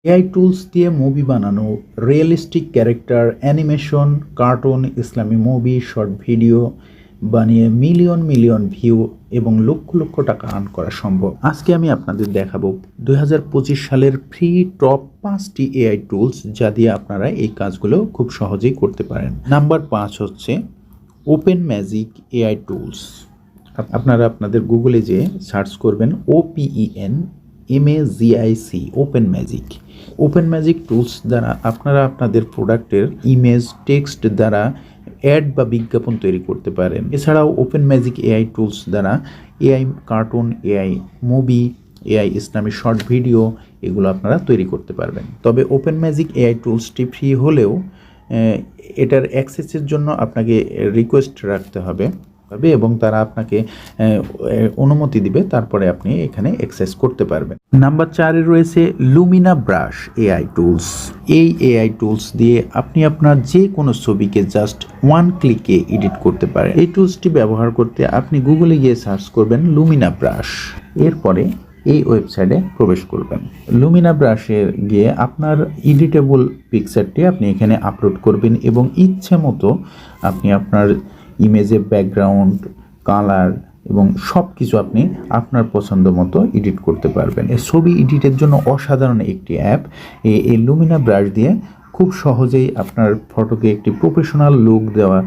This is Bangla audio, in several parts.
এআই টুলস দিয়ে মুভি বানানো, রিয়েলিস্টিক ক্যারেক্টার, অ্যানিমেশন, কার্টুন, ইসলামী মুভি, শর্ট ভিডিও বানিয়ে মিলিয়ন মিলিয়ন ভিউ এবং লক্ষ লক্ষ টাকা আর্ন করা সম্ভব। আজকে আমি আপনাদের দেখাবো 2025 সালের ফ্রি টপ 5টি এআই টুলস, যা দিয়ে আপনারা এই কাজগুলো খুব সহজেই করতে পারেন। নাম্বার 5 হচ্ছে ওপেন ম্যাজিক এআই টুলস। আপনারা আপনাদের গুগলে যে সার্চ করবেন OpenMagic, open magic. Open magic tools দ্বারা আপনারা আপনাদের প্রোডাক্টের ইমেজ, টেক্সট দ্বারা অ্যাড বা বিজ্ঞাপন তৈরি করতে পারেন। এছাড়াও ওপেন ম্যাজিক এআই টুলস দ্বারা AI cartoon, AI movie, AI ইসলামী শর্ট ভিডিও এগুলো আপনারা তৈরি করতে পারবেন। তবে ওপেন ম্যাজিক এআই টুলসটি ফ্রি হলেও এটার অ্যাক্সেসের জন্য আপনাকে রিকোয়েস্ট রাখতে হবে এবং তারা আপনাকে অনুমতি দিবে, তারপরে আপনি এখানে অ্যাক্সেস করতে পারবেন। নাম্বার 4-এ রয়েছে লুমিনা ব্রাশ এআই টুলস। এই এআই টুলস দিয়ে আপনি আপনার যে কোনো ছবিকে জাস্ট ওয়ান ক্লিকে এডিট করতে পারেন। এই টুলসটি ব্যবহার করতে আপনি গুগলে গিয়ে সার্চ করবেন লুমিনা ব্রাশ, এরপরে এই ওয়েবসাইটে প্রবেশ করবেন। লুমিনা ব্রাশে গিয়ে আপনার এডিটেবল পিকচারটি আপনি এখানে আপলোড করবেন এবং ইচ্ছে মতো আপনি আপনার ইমেজের ব্যাকগ্রাউন্ড, কালার এবং সব কিছু আপনি আপনার পছন্দ মতো এডিট করতে পারবেন। এই ছবি এডিটের জন্য অসাধারণ একটি অ্যাপ। এই লুমিনা ব্রাশ দিয়ে খুব সহজেই আপনার ফটোকে একটি প্রফেশনাল লুক দেওয়া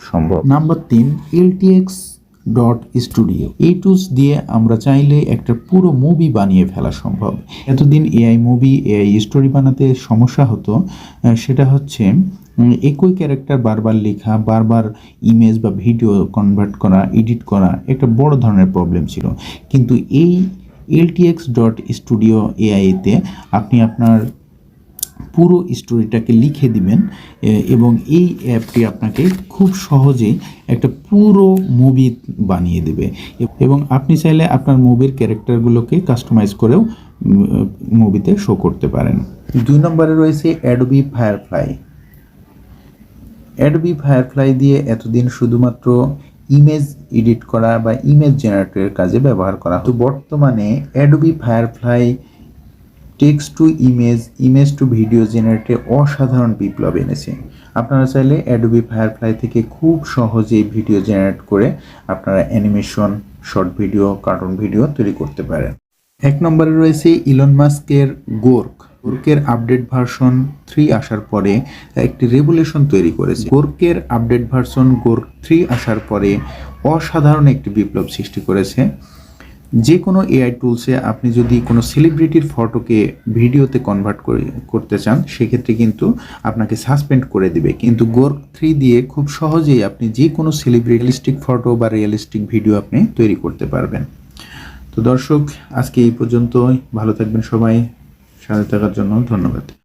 সম্ভব। Number 3, LTX.studio। এই টুলস দিয়ে আমরা চাইলে একটা পুরো মুভি বানিয়ে ফেলা সম্ভব। এতদিন এআই মুভি, এআই স্টোরি বানাতে সমস্যা হতো, সেটা হচ্ছে একই ক্যারেক্টার বারবার লেখা, বারবার ইমেজ বা ভিডিও কনভার্ট করা, এডিট করা একটা বড় ধরনের প্রবলেম ছিল। কিন্তু এই LTX.studio এআইতে আপনি আপনার পুরো স্টোরিটাকে লিখে দিবেন এবং এই অ্যাপটি আপনাকে খুব সহজেই একটা পুরো মুভি বানিয়ে দেবে এবং আপনি চাইলে আপনার মুভির ক্যারেক্টারগুলোকে কাস্টমাইজ করেও মুভিতে শো করতে পারেন। 2 নম্বরে রয়েছে অ্যাডোবি ফায়ারফ্লাই। অ্যাডোবি ফায়ারফ্লাই দিয়ে এতদিন শুধুমাত্র ইমেজ এডিট করা বা ইমেজ জেনারেটরের কাজে ব্যবহার করা হতো। বর্তমানে Adobe Firefly text to image, image to video জেনারেটে অসাধারণ বিপ্লব এনেছে। আপনারা চাইলে অ্যাডোবি ফায়ারফ্লাই থেকে খুব সহজেই ভিডিও জেনারেট করে আপনারা animation, short video, cartoon video তৈরি করতে পারেন। 1 নম্বরে রয়েছে ইলন মাস্কের গোর্কের আপডেট ভার্সন 3 আসার পরে একটি রেভলিউশন তৈরি করেছে। গোর্কের আপডেট ভার্সন গোর্ক 3 আসার পরে অসাধারণ একটি বিপ্লব সৃষ্টি করেছে। যে কোনো এআই টুলসে আপনি যদি কোনো সেলিব্রিটির ফটোকে ভিডিওতে কনভার্ট করতে চান, সেক্ষেত্রে কিন্তু আপনাকে সাসপেন্ড করে দিবে। কিন্তু গোর্ক 3 দিয়ে খুব সহজেই আপনি যে কোনো রিয়েলিস্টিক ফটো বা রিয়েলিস্টিক ভিডিও আপনি তৈরি করতে পারবেন। তো দর্শক, আজকে এই পর্যন্তই। ভালো থাকবেন সবাই। সাথে থাকার জন্য ধন্যবাদ।